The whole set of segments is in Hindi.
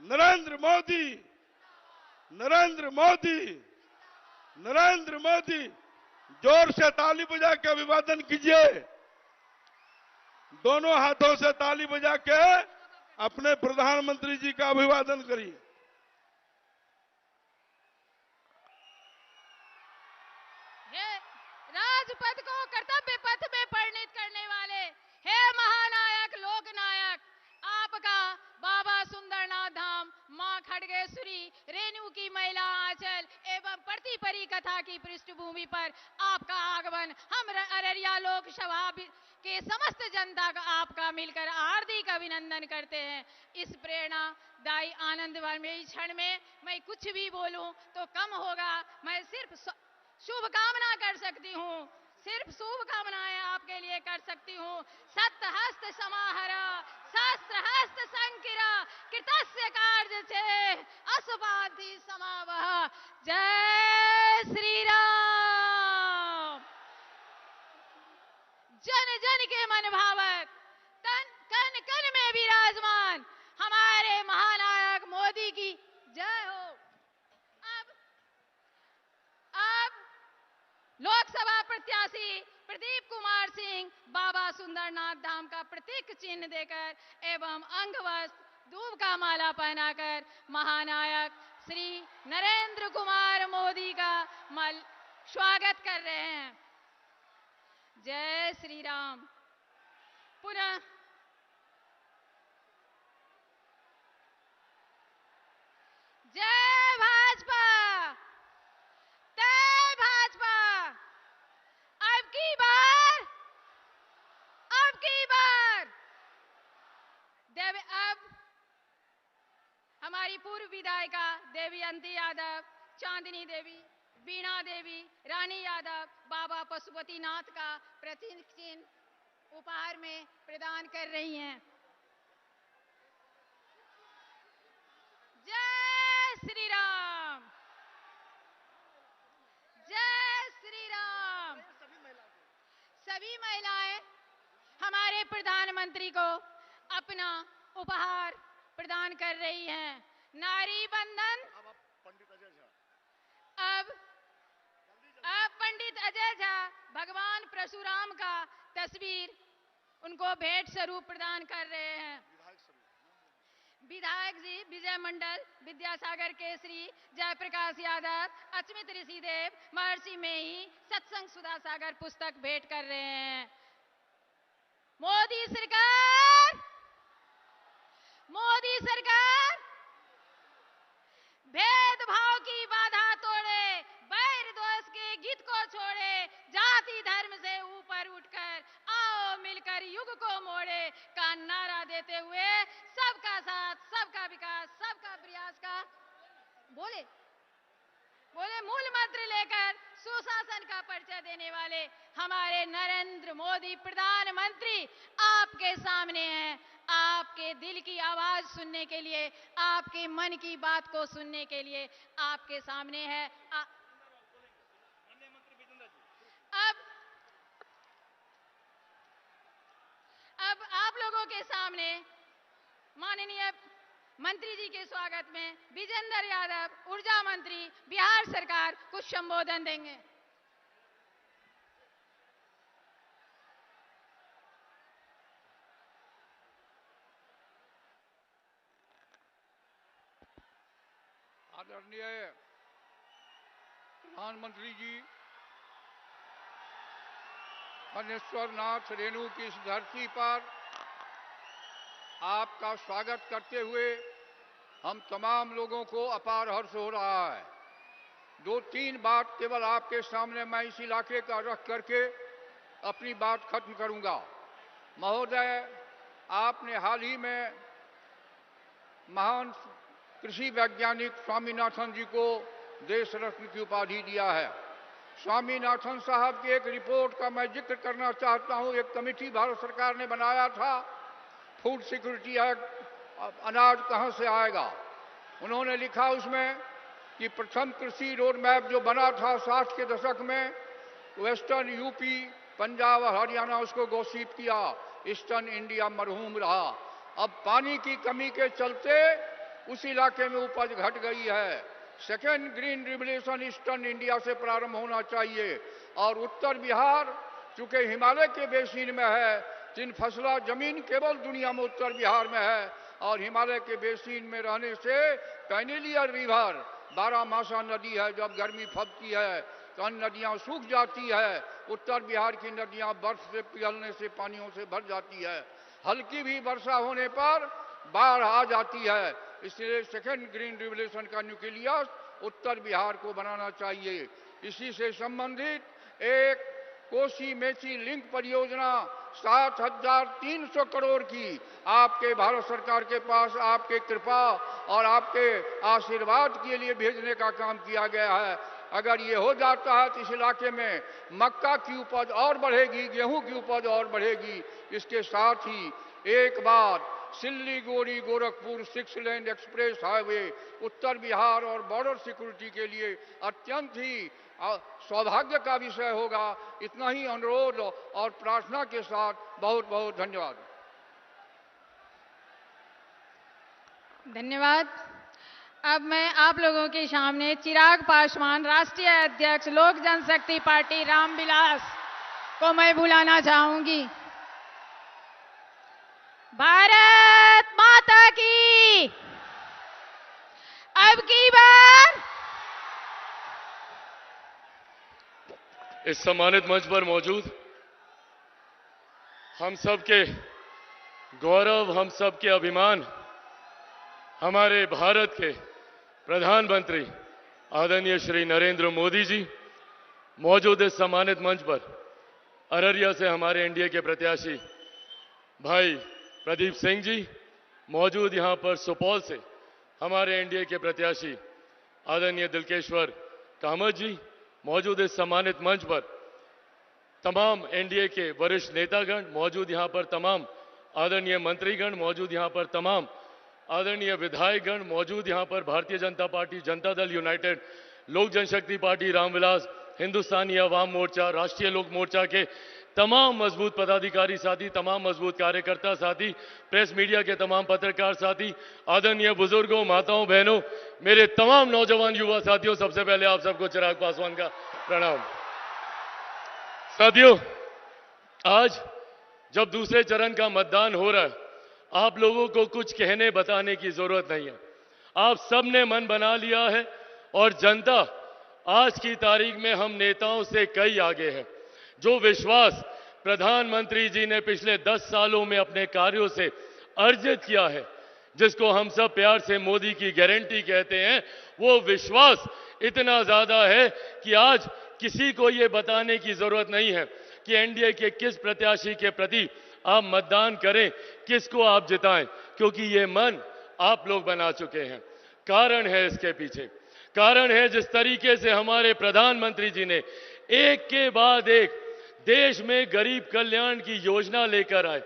नरेंद्र मोदी, नरेंद्र मोदी, नरेंद्र मोदी। जोर से ताली बजा के अभिवादन कीजिए। दोनों हाथों से ताली बजा के अपने प्रधानमंत्री जी का अभिवादन करिए। राजपथ को कर्तव्य पथ में परिणत करने वाले हे महानायक लोकनायक, आपका बाबा सुंदरनाथ धाम, मां खड़गेश्वरी, रेणु की महिला आंचल एवं प्रतिपरी कथा की पृष्ठभूमि पर आपका आगमन हम अररिया लोकसभा के समस्त जनता का आपका मिलकर हार्दिक अभिनंदन करते हैं। इस प्रेरणादायी आनंदमय क्षण में मैं कुछ भी बोलूं तो कम होगा। मैं सिर्फ शुभकामना कर सकती हूँ, सिर्फ शुभकामनाएं आपके लिए कर सकती हूँ। सत्य हस्त समाहरा, शास्त्र हस्त संकिरा, कृतस्य कार्य छे असुपाधि समावह। जय श्री राम। जन जन के मन भावक, कन कन में विराजमान हमारे महानायक मोदी की जय हो। अब लोकसभा प्रत्याशी प्रदीप कुमार सिंह बाबा सुंदरनाथ धाम का प्रतीक चिन्ह देकर एवं अंगवस्त्र दूब का माला पहनाकर महानायक श्री नरेंद्र कुमार मोदी का स्वागत कर रहे हैं। जय श्री राम। पुनः जय भाजपा, जय भाजपा। अब की बार अब हमारी पूर्व विधायिका देवयंती यादव, चांदनी देवी, बीणा देवी, रानी यादव बाबा पशुपतिनाथ का प्रतीक चिन्ह उपहार में प्रदान कर रही हैं। जय श्री राम, जय श्री राम। सभी महिलाएं हमारे प्रधानमंत्री को अपना उपहार प्रदान कर रही हैं। नारी बंधन। अब पंडित अजय झा भगवान परशुराम का तस्वीर उनको भेंट स्वरूप प्रदान कर रहे हैं। विधायक जी विजय मंडल, विद्यासागर केसरी, जयप्रकाश यादव, अचमित ऋषिदेव, महर्षि मेही सत्संग सुधा सागर पुस्तक भेंट कर रहे हैं। मोदी सरकार भेदभाव की बाधा तोड़े, बैर दोष के गीत को छोड़े, जाति धर्म से ऊपर उठकर आओ मिलकर युग को मोड़े का नारा देते हुए सबका साथ, सबका विकास, सबका प्रयास का बोले मूल मंत्र लेकर सुशासन का परिचय देने वाले हमारे नरेंद्र मोदी प्रधानमंत्री आपके सामने हैं। आपके दिल की आवाज सुनने के लिए, आपके मन की बात को सुनने के लिए आपके सामने है। अब आप लोगों के सामने माननीय मंत्री जी के स्वागत में विजेंद्र यादव, ऊर्जा मंत्री, बिहार सरकार, कुछ संबोधन देंगे। आदरणीय प्रधानमंत्री जी, धनेश्वरनाथ रेणु की इस धरती पर आपका स्वागत करते हुए हम तमाम लोगों को अपार हर्ष हो रहा है। 2-3 बात केवल आपके सामने मैं इस इलाके का रख करके अपनी बात खत्म करूंगा। महोदय, आपने हाल ही में महान कृषि वैज्ञानिक स्वामीनाथन जी को देश रत्न की उपाधि दिया है। स्वामीनाथन साहब की एक रिपोर्ट का मैं जिक्र करना चाहता हूं। एक कमेटी भारत सरकार ने बनाया था, फूड सिक्योरिटी एक्ट, अनाज कहां से आएगा। उन्होंने लिखा उसमें कि प्रथम कृषि रोड मैप जो बना था 60 के दशक में, वेस्टर्न यूपी, पंजाब और हरियाणा उसको घोषित किया, ईस्टर्न इंडिया मरहूम रहा। अब पानी की कमी के चलते उस इलाके में उपज घट गई है। Second green revolution eastern India से प्रारंभ होना चाहिए और उत्तर बिहार चूंकि हिमालय के बेसिन में है, 3 फसला जमीन केवल दुनिया में उत्तर बिहार में है और हिमालय के बेसिन में रहने से पेनिलियर रिवर 12मासा नदी है, जब गर्मी फबती है तो अन्य नदियां सूख जाती है। उत्तर बिहार की नदियां बर्फ से पिघलने से पानियों से भर जाती है, हल्की भी वर्षा होने पर बाढ़ आ जाती है। इसलिए सेकेंड ग्रीन रिवोल्यूशन का न्यूक्लियस उत्तर बिहार को बनाना चाहिए। इसी से संबंधित एक कोसी मेची लिंक परियोजना 7,300 करोड़ की आपके भारत सरकार के पास आपके कृपा और आपके आशीर्वाद के लिए भेजने का काम किया गया है। अगर ये हो जाता है तो इस इलाके में मक्का की उपज और बढ़ेगी, गेहूं की उपज और बढ़ेगी। इसके साथ ही एक बात, सिल्लीगुड़ी गोरखपुर 6 लेन एक्सप्रेस हाईवे उत्तर बिहार और बॉर्डर सिक्योरिटी के लिए अत्यंत ही सौभाग्य का विषय होगा। इतना ही अनुरोध और प्रार्थना के साथ बहुत बहुत धन्यवाद। धन्यवाद। अब मैं आप लोगों के सामने चिराग पासवान, राष्ट्रीय अध्यक्ष लोक जनशक्ति पार्टी रामविलास को मैं बुलाना चाहूंगी। भारत माता की अब की बार। इस सम्मानित मंच पर मौजूद हम सबके गौरव, हम सबके अभिमान, हमारे भारत के प्रधानमंत्री आदरणीय श्री नरेंद्र मोदी जी मौजूद इस सम्मानित मंच पर अररिया से हमारे एनडीए के प्रत्याशी भाई प्रदीप सिंह जी, मौजूद यहां पर सुपौल से हमारे एनडीए के प्रत्याशी आदरणीय दिलकेश्वर कामत जी, मौजूद इस सम्मानित मंच पर तमाम एनडीए के वरिष्ठ नेतागण मौजूद, यहां पर तमाम आदरणीय मंत्रीगण मौजूद, यहां पर तमाम आदरणीय विधायकगण मौजूद, यहां पर भारतीय जनता पार्टी, जनता दल यूनाइटेड, लोक जनशक्ति पार्टी रामविलास, हिंदुस्तानी अवाम मोर्चा, राष्ट्रीय लोक मोर्चा के तमाम मजबूत पदाधिकारी साथी, तमाम मजबूत कार्यकर्ता साथी, प्रेस मीडिया के तमाम पत्रकार साथी, आदरणीय बुजुर्गों, माताओं, बहनों, मेरे तमाम नौजवान युवा साथियों, सबसे पहले आप सबको चिराग पासवान का प्रणाम। साथियों, आज जब दूसरे चरण का मतदान हो रहा है, आप लोगों को कुछ कहने बताने की जरूरत नहीं है। आप सबने मन बना लिया है और जनता आज की तारीख में हम नेताओं से कई आगे है। जो विश्वास प्रधानमंत्री जी ने पिछले 10 सालों में अपने कार्यों से अर्जित किया है, जिसको हम सब प्यार से मोदी की गारंटी कहते हैं, वो विश्वास इतना ज्यादा है कि आज किसी को ये बताने की जरूरत नहीं है कि एनडीए के किस प्रत्याशी के प्रति आप मतदान करें, किसको आप जिताएं, क्योंकि ये मन आप लोग बना चुके हैं। कारण है इसके पीछे, कारण है जिस तरीके से हमारे प्रधानमंत्री जी ने एक के बाद एक देश में गरीब कल्याण की योजना लेकर आए,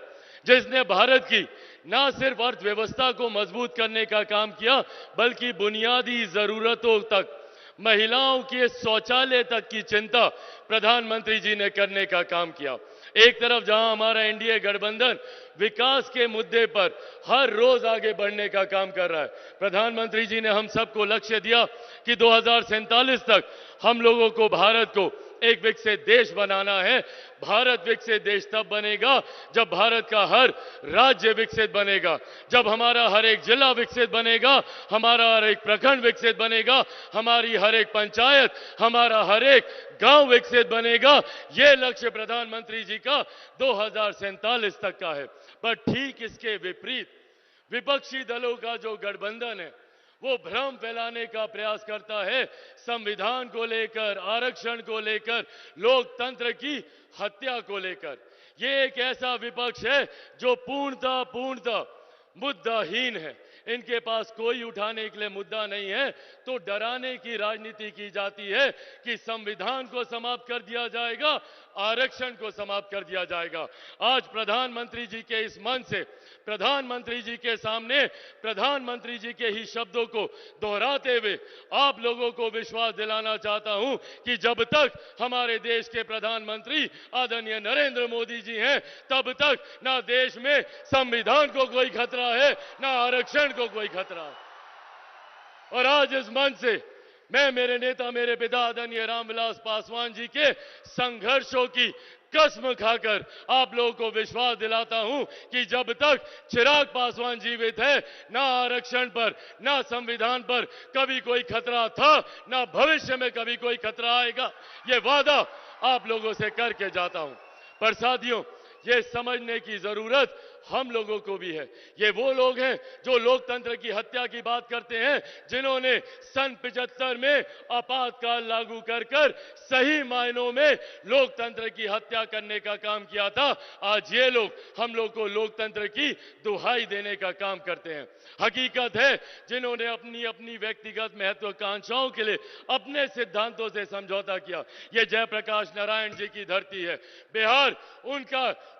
जिसने भारत की न सिर्फ अर्थव्यवस्था को मजबूत करने का काम किया, बल्कि बुनियादी जरूरतों तक, महिलाओं के शौचालय तक की चिंता प्रधानमंत्री जी ने करने का काम किया। एक तरफ जहां हमारा एनडीए गठबंधन विकास के मुद्दे पर हर रोज आगे बढ़ने का काम कर रहा है, प्रधानमंत्री जी ने हम सबको लक्ष्य दिया कि 2047 तक हम लोगों को भारत को एक विकसित देश बनाना है। भारत विकसित देश तब बनेगा जब भारत का हर राज्य विकसित बनेगा, जब हमारा हर एक जिला विकसित बनेगा, हमारा हर एक प्रखंड विकसित बनेगा, हमारी हर एक पंचायत, हमारा हर एक गांव विकसित बनेगा। ये लक्ष्य प्रधानमंत्री जी का 2047 तक का है। पर ठीक इसके विपरीत विपक्षी दलों का जो गठबंधन है, वो भ्रम फैलाने का प्रयास करता है, संविधान को लेकर, आरक्षण को लेकर, लोकतंत्र की हत्या को लेकर। ये एक ऐसा विपक्ष है जो पूर्णतः मुद्दाहीन है। इनके पास कोई उठाने के लिए मुद्दा नहीं है, तो डराने की राजनीति की जाती है कि संविधान को समाप्त कर दिया जाएगा, आरक्षण को समाप्त कर दिया जाएगा। आज प्रधानमंत्री जी के इस मन से, प्रधानमंत्री जी के सामने, प्रधानमंत्री जी के ही शब्दों को दोहराते हुए आप लोगों को विश्वास दिलाना चाहता हूं कि जब तक हमारे देश के प्रधानमंत्री आदरणीय नरेंद्र मोदी जी हैं, तब तक ना देश में संविधान को कोई खतरा है, ना आरक्षण को कोई खतरा है। और आज इस मंच से मैं मेरे नेता, मेरे पिता आदरणीय रामविलास पासवान जी के संघर्षों की कसम खाकर आप लोगों को विश्वास दिलाता हूं कि जब तक चिराग पासवान जीवित है, ना आरक्षण पर, ना संविधान पर कभी कोई खतरा था, ना भविष्य में कभी कोई खतरा आएगा। ये वादा आप लोगों से करके जाता हूं। पर साथियों, ये समझने की जरूरत हम लोगों को भी है। ये वो लोग हैं जो लोकतंत्र की हत्या की बात करते हैं, जिन्होंने सन 75 में आपातकाल लागू कर सही मायनों में लोकतंत्र की हत्या करने का काम किया था। आज ये लोग हम लोग को लोकतंत्र की दुहाई देने का काम करते हैं। हकीकत है, जिन्होंने अपनी अपनी व्यक्तिगत महत्वाकांक्षाओं के लिए अपने सिद्धांतों से समझौता किया, ये जयप्रकाश नारायण जी की धरती है। बिहार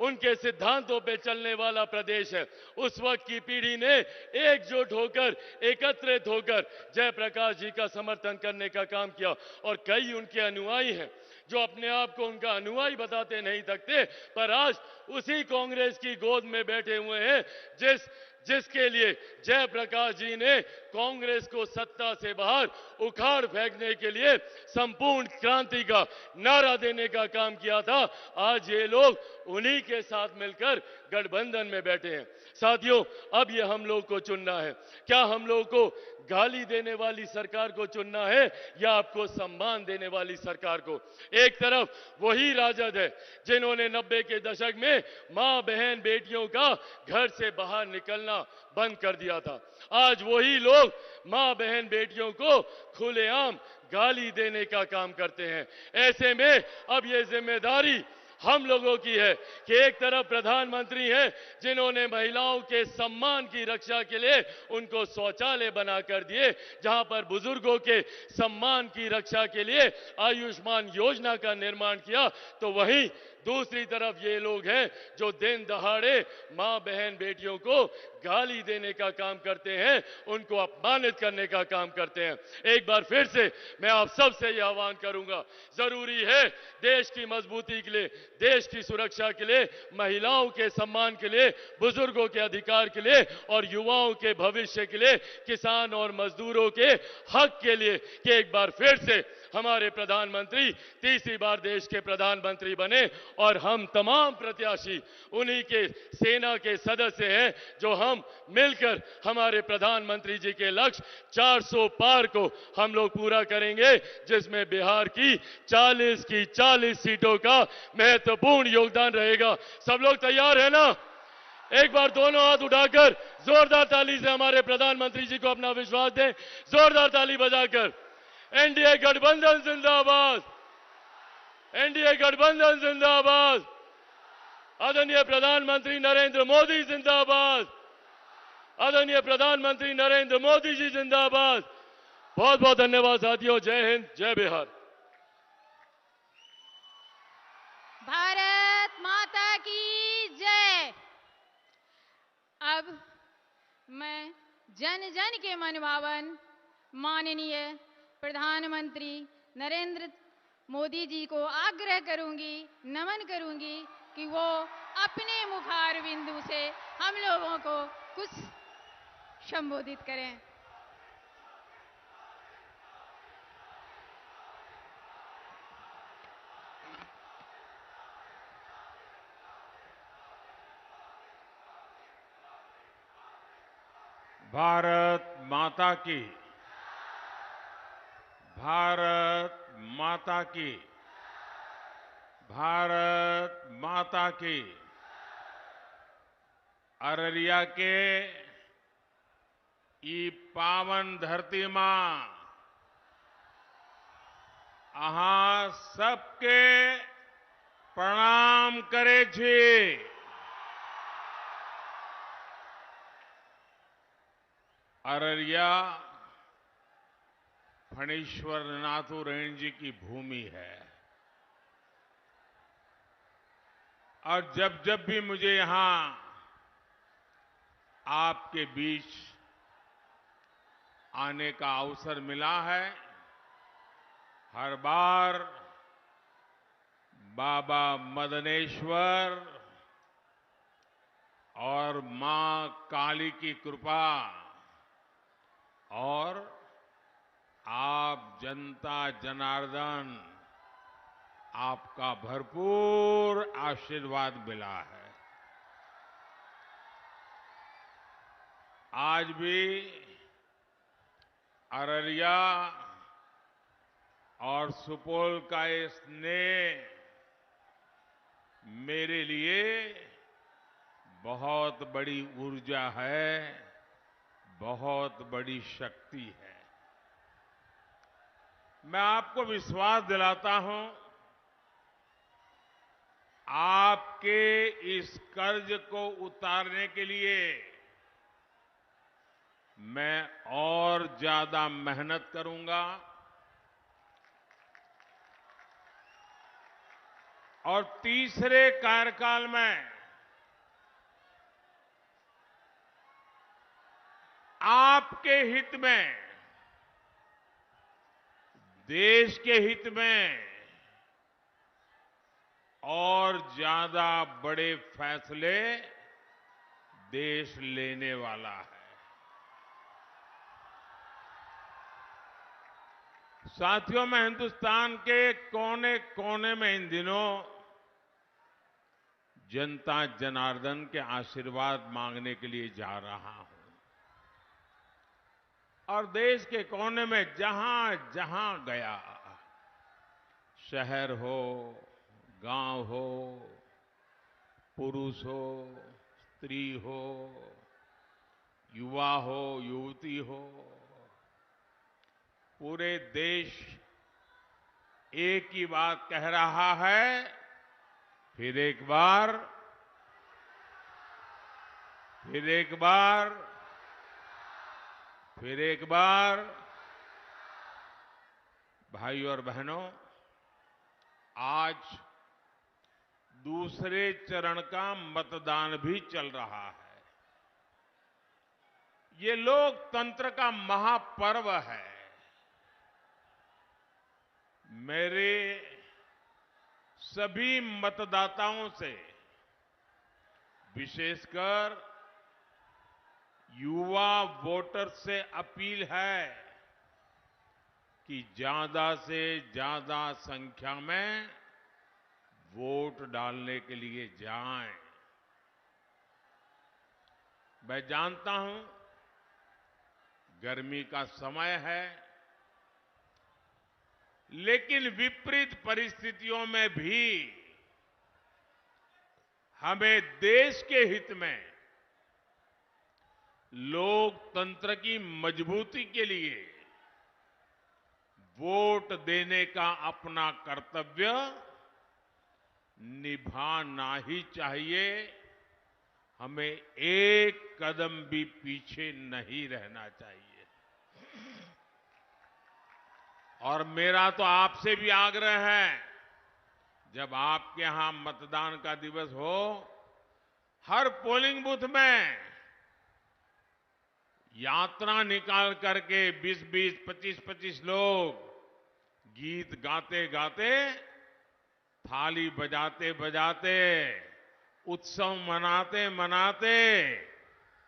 उनके सिद्धांतों पे चलने वाला प्रदेश है। उस वक्त की पीढ़ी ने एकजुट होकर, एकत्रित होकर जयप्रकाश जी का समर्थन करने का काम किया। और कई उनके अनुयायी हैं जो अपने आप को उनका अनुयायी बताते नहीं थकते, पर आज उसी कांग्रेस की गोद में बैठे हुए हैं जिसके लिए जयप्रकाश जी ने कांग्रेस को सत्ता से बाहर उखाड़ फेंकने के लिए संपूर्ण क्रांति का नारा देने का काम किया था। आज ये लोग उन्हीं के साथ मिलकर गठबंधन में बैठे हैं। साथियों, अब ये हम लोग को चुनना है। क्या हम लोग को गाली देने वाली सरकार को चुनना है या आपको सम्मान देने वाली सरकार को? एक तरफ वही राजद है जिन्होंने 90 के दशक में मां, बहन, बेटियों का घर से बाहर निकलना बंद कर दिया था। आज वही लोग मां, बहन, बेटियों को खुलेआम गाली देने का काम करते हैं। ऐसे में अब ये जिम्मेदारी हम लोगों की है कि एक तरफ प्रधानमंत्री हैं जिन्होंने महिलाओं के सम्मान की रक्षा के लिए उनको शौचालय बनाकर दिए, जहां पर बुजुर्गों के सम्मान की रक्षा के लिए आयुष्मान योजना का निर्माण किया, तो वहीं दूसरी तरफ ये लोग हैं जो दिन दहाड़े मां, बहन, बेटियों को गाली देने का काम करते हैं, उनको अपमानित करने का काम करते हैं। एक बार फिर से मैं आप सबसे यह आह्वान करूंगा, जरूरी है देश की मजबूती के लिए, देश की सुरक्षा के लिए, महिलाओं के सम्मान के लिए, बुजुर्गों के अधिकार के लिए और युवाओं के भविष्य के लिए, किसान और मजदूरों के हक के लिए कि एक बार फिर से हमारे प्रधानमंत्री तीसरी बार देश के प्रधानमंत्री बने और हम तमाम प्रत्याशी उन्हीं के सेना के सदस्य हैं जो हम मिलकर हमारे प्रधानमंत्री जी के लक्ष्य 400 पार को हम लोग पूरा करेंगे, जिसमें बिहार की 40 सीटों का महत्वपूर्ण योगदान रहेगा। सब लोग तैयार है ना? एक बार दोनों हाथ उठाकर जोरदार ताली से हमारे प्रधानमंत्री जी को अपना विश्वास दें। जोरदार ताली बजाकर। एनडीए गठबंधन जिंदाबाद, एनडीए गठबंधन जिंदाबाद, आदरणीय प्रधानमंत्री नरेंद्र मोदी जिंदाबाद, आदरणीय प्रधानमंत्री नरेंद्र मोदी जी जिंदाबाद। बहुत बहुत धन्यवाद साथियों। जय हिंद, जय बिहार। भारत माता की जय। अब मैं जन जन के मनभावन माननीय प्रधानमंत्री नरेंद्र मोदी जी को आग्रह करूंगी, नमन करूंगी कि वो अपने मुखार बिंदु से हम लोगों को कुछ संबोधित करें। भारत माता की, भारत माता की, भारत माता की। अररिया के ई पावन धरती मां अहाँ सबके प्रणाम करे छी। अररिया फणीश्वर नाथुरायण जी की भूमि है और जब जब भी मुझे यहां आपके बीच आने का अवसर मिला है, हर बार बाबा मदनेश्वर और मां काली की कृपा और आप जनता जनार्दन, आपका भरपूर आशीर्वाद मिला है। आज भी अररिया और सुपौल का ये स्नेह मेरे लिए बहुत बड़ी ऊर्जा है, बहुत बड़ी शक्ति है। मैं आपको विश्वास दिलाता हूं, आपके इस कर्ज को उतारने के लिए मैं और ज्यादा मेहनत करूंगा और तीसरे कार्यकाल में आपके हित में, देश के हित में और ज्यादा बड़े फैसले देश लेने वाला है। साथियों, मैं हिंदुस्तान के कोने कोने में इन दिनों जनता जनार्दन के आशीर्वाद मांगने के लिए जा रहा हूं और देश के कोने में जहां जहां गया, शहर हो, गांव हो, पुरुष हो, स्त्री हो, युवा हो, युवती हो, पूरे देश एक ही बात कह रहा है, फिर एक बार, फिर एक बार, फिर एक बार। भाइयों और बहनों, आज दूसरे चरण का मतदान भी चल रहा है। ये लोकतंत्र का महापर्व है। मेरे सभी मतदाताओं से, विशेषकर युवा वोटर से अपील है कि ज्यादा से ज्यादा संख्या में वोट डालने के लिए जाएं। मैं जानता हूं गर्मी का समय है, लेकिन विपरीत परिस्थितियों में भी हमें देश के हित में, लोकतंत्र की मजबूती के लिए वोट देने का अपना कर्तव्य निभाना ही चाहिए। हमें एक कदम भी पीछे नहीं रहना चाहिए। और मेरा तो आपसे भी आग्रह है, जब आपके यहां मतदान का दिवस हो, हर पोलिंग बूथ में यात्रा निकाल करके 20-20, 25-25 लोग गीत गाते गाते, थाली बजाते बजाते, उत्सव मनाते मनाते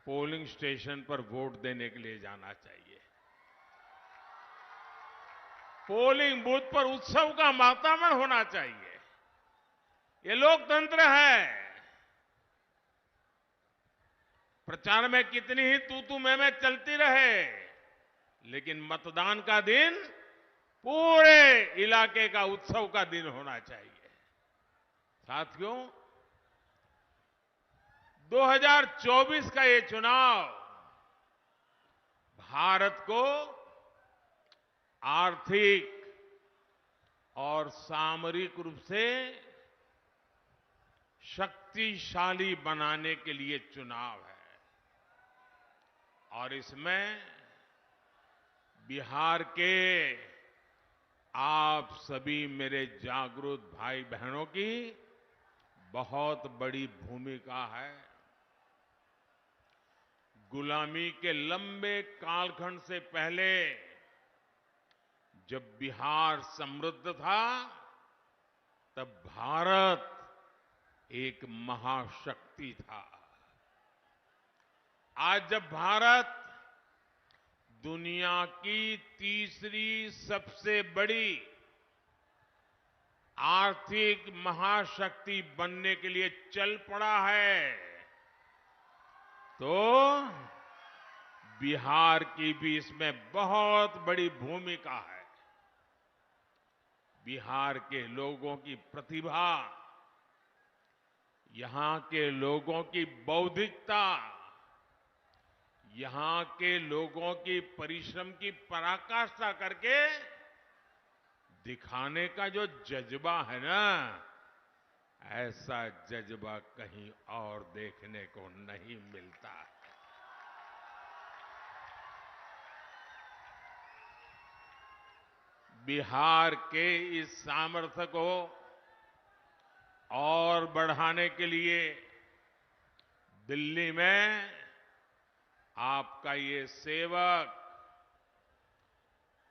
पोलिंग स्टेशन पर वोट देने के लिए जाना चाहिए। पोलिंग बूथ पर उत्सव का वातावरण होना चाहिए। ये लोकतंत्र है। प्रचार में कितनी ही तू मैं चलती रहे, लेकिन मतदान का दिन पूरे इलाके का उत्सव का दिन होना चाहिए। साथियों, 2024 का ये चुनाव भारत को आर्थिक और सामरिक रूप से शक्तिशाली बनाने के लिए चुनाव है और इसमें बिहार के आप सभी मेरे जागरूक भाई बहनों की बहुत बड़ी भूमिका है। गुलामी के लंबे कालखंड से पहले जब बिहार समृद्ध था, तब भारत एक महाशक्ति था। आज जब भारत दुनिया की तीसरी सबसे बड़ी आर्थिक महाशक्ति बनने के लिए चल पड़ा है, तो बिहार की भी इसमें बहुत बड़ी भूमिका है। बिहार के लोगों की प्रतिभा, यहां के लोगों की बौद्धिकता, यहां के लोगों की परिश्रम की पराकाष्ठा करके दिखाने का जो जज्बा है ना, ऐसा जज्बा कहीं और देखने को नहीं मिलता है। बिहार के इस सामर्थ्य को और बढ़ाने के लिए दिल्ली में आपका ये सेवक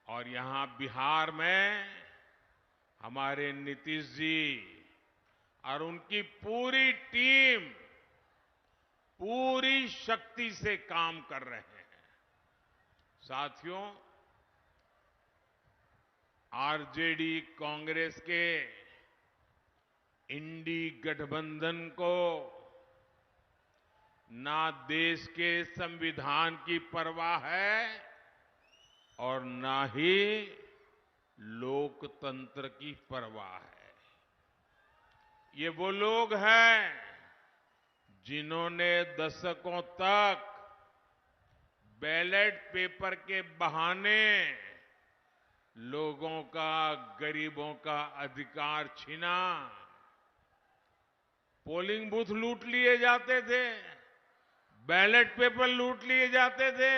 और यहां बिहार में हमारे नीतीश जी और उनकी पूरी टीम पूरी शक्ति से काम कर रहे हैं। साथियों, आरजेडी कांग्रेस के इंडी गठबंधन को ना देश के संविधान की परवाह है और ना ही लोकतंत्र की परवाह है। ये वो लोग हैं जिन्होंने दशकों तक बैलेट पेपर के बहाने लोगों का, गरीबों का अधिकार छीना। पोलिंग बूथ लूट लिए जाते थे, बैलेट पेपर लूट लिए जाते थे।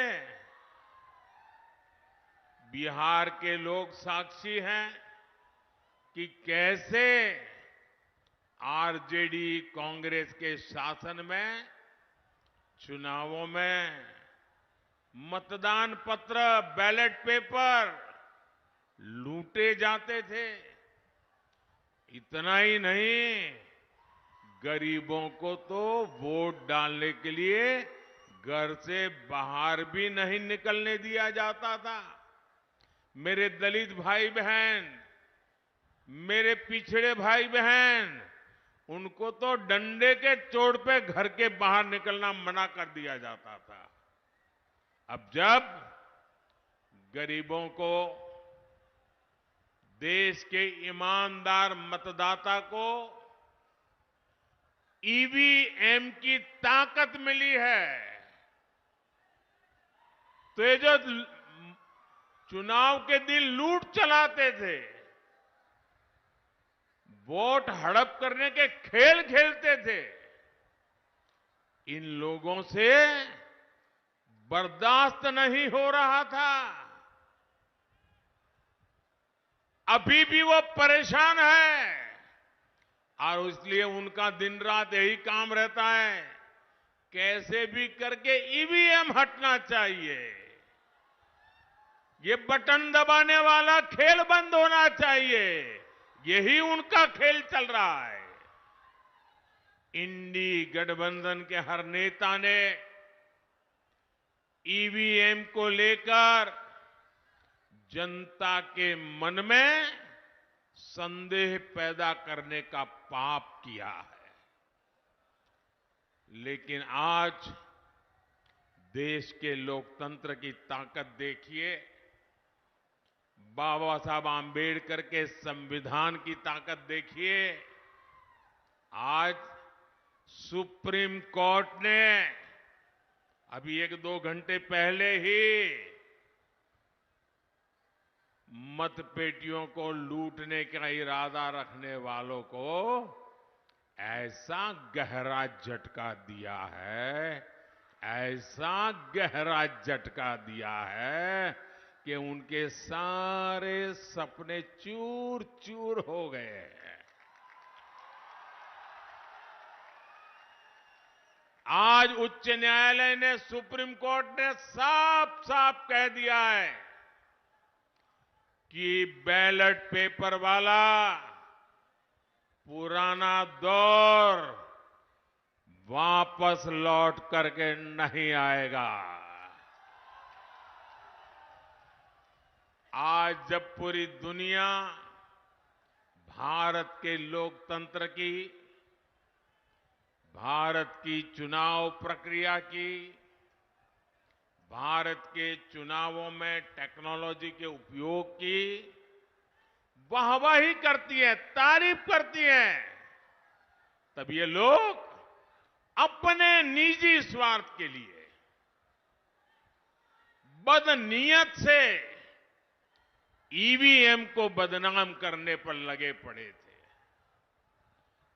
बिहार के लोग साक्षी हैं कि कैसे आरजेडी कांग्रेस के शासन में चुनावों में मतदान पत्र, बैलेट पेपर लूटे जाते थे। इतना ही नहीं, गरीबों को तो वोट डालने के लिए घर से बाहर भी नहीं निकलने दिया जाता था। मेरे दलित भाई बहन, मेरे पिछड़े भाई बहन, उनको तो डंडे के चोट पे घर के बाहर निकलना मना कर दिया जाता था। अब जब गरीबों को, देश के ईमानदार मतदाता को ईवीएम की ताकत मिली है, तो ये जो चुनाव के दिन लूट चलाते थे, वोट हड़प करने के खेल खेलते थे, इन लोगों से बर्दाश्त नहीं हो रहा था। अभी भी वो परेशान है और इसलिए उनका दिन रात यही काम रहता है, कैसे भी करके ईवीएम हटना चाहिए, ये बटन दबाने वाला खेल बंद होना चाहिए। यही उनका खेल चल रहा है। इंडी गठबंधन के हर नेता ने ईवीएम को लेकर जनता के मन में संदेह पैदा करने का पाप किया है। लेकिन आज देश के लोकतंत्र की ताकत देखिए, बाबा साहब आंबेडकर के संविधान की ताकत देखिए। आज सुप्रीम कोर्ट ने अभी 1-2 घंटे पहले ही मतपेटियों को लूटने का इरादा रखने वालों को ऐसा गहरा झटका दिया है, ऐसा गहरा झटका दिया है कि उनके सारे सपने चूर चूर हो गए हैं। आज उच्च न्यायालय ने, सुप्रीम कोर्ट ने साफ साफ कह दिया है कि बैलेट पेपर वाला पुराना दौर वापस लौट करके नहीं आएगा। आज जब पूरी दुनिया भारत के लोकतंत्र की, भारत की चुनाव प्रक्रिया की, भारत के चुनावों में टेक्नोलॉजी के उपयोग की वाहवाही करती है, तारीफ करती है, तब ये लोग अपने निजी स्वार्थ के लिए बदनीयत से ईवीएम को बदनाम करने पर लगे पड़े थे।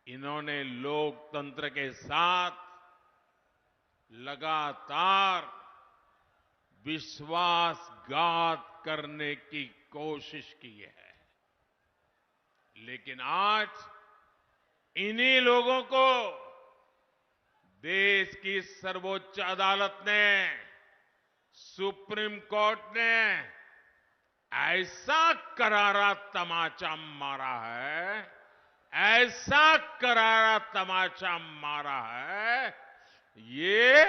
इन्होंने लोकतंत्र के साथ लगातार विश्वासघात करने की कोशिश की है, लेकिन आज इन्हीं लोगों को देश की सर्वोच्च अदालत ने, सुप्रीम कोर्ट ने ऐसा करारा तमाचा मारा है, ऐसा करारा तमाचा मारा है, ये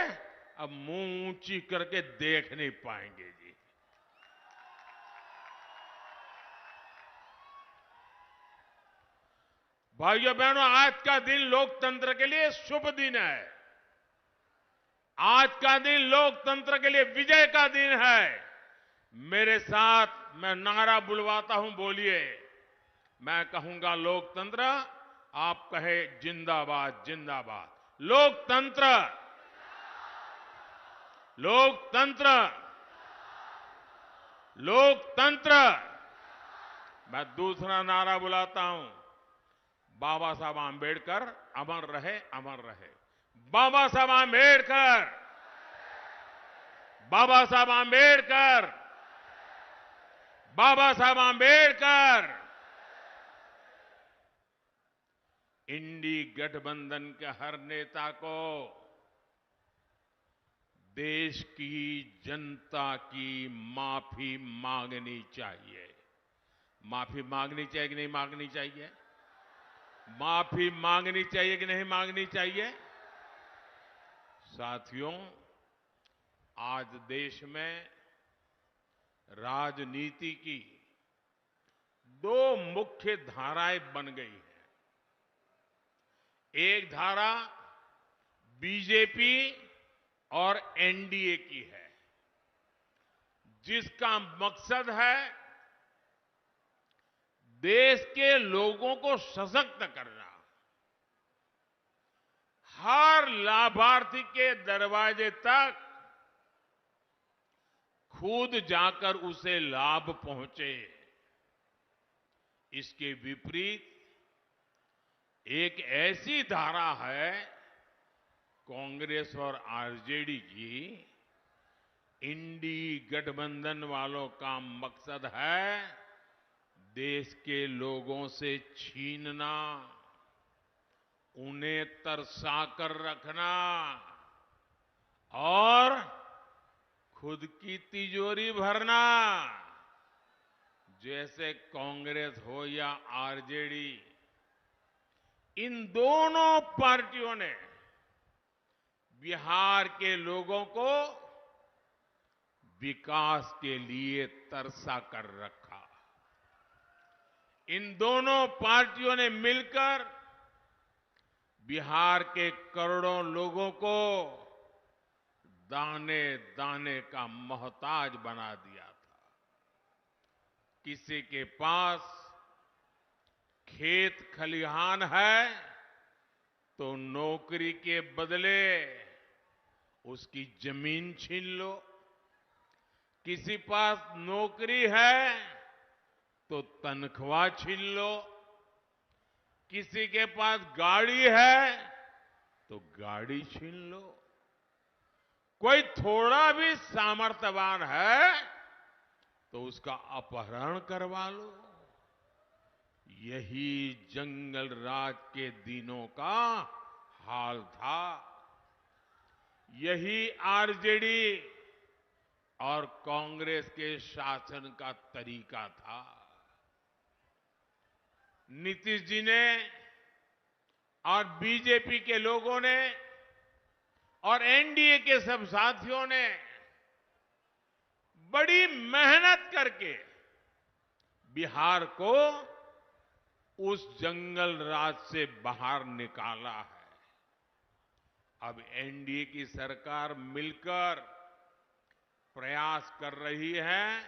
अब मुंह ऊंची करके देख नहीं पाएंगे जी। भाइयों बहनों, आज का दिन लोकतंत्र के लिए शुभ दिन है। आज का दिन लोकतंत्र के लिए विजय का दिन है। मेरे साथ मैं नारा बुलवाता हूं, बोलिए। मैं कहूंगा लोकतंत्र, आप कहे जिंदाबाद जिंदाबाद। लोकतंत्र, लोकतंत्र, लोकतंत्र। मैं दूसरा नारा बुलाता हूं, बाबा साहब आंबेडकर अमर रहे, अमर रहे। बाबा साहब आंबेडकर, बाबा साहब आंबेडकर, बाबा साहब आंबेडकर। इंडी गठबंधन के हर नेता को देश की जनता की माफी मांगनी चाहिए। माफी मांगनी चाहिए कि नहीं मांगनी चाहिए? माफी मांगनी चाहिए कि नहीं मांगनी चाहिए? साथियों, आज देश में राजनीति की दो मुख्य धाराएं बन गई हैं। एक धारा बीजेपी और एनडीए की है, जिसका मकसद है देश के लोगों को सशक्त करना, हर लाभार्थी के दरवाजे तक खुद जाकर उसे लाभ पहुंचे। इसके विपरीत एक ऐसी धारा है कांग्रेस और आरजेडी की, इंडी गठबंधन वालों का मकसद है देश के लोगों से छीनना, उन्हें तरसाकर रखना और खुद की तिजोरी भरना। जैसे कांग्रेस हो या आरजेडी, इन दोनों पार्टियों ने बिहार के लोगों को विकास के लिए तरसा कर रखा। इन दोनों पार्टियों ने मिलकर बिहार के करोड़ों लोगों को दाने दाने का मोहताज बना दिया था। किसी के पास खेत खलिहान है तो नौकरी के बदले उसकी जमीन छीन लो, किसी पास नौकरी है तो तनख्वाह छीन लो, किसी के पास गाड़ी है तो गाड़ी छीन लो, कोई थोड़ा भी सामर्थ्यवान है तो उसका अपहरण करवा लो। यही जंगल राज के दिनों का हाल था। यही आरजेडी और कांग्रेस के शासन का तरीका था। नीतीश जी ने और बीजेपी के लोगों ने और एनडीए के सब साथियों ने बड़ी मेहनत करके बिहार को उस जंगल राज से बाहर निकाला है। अब एनडीए की सरकार मिलकर प्रयास कर रही है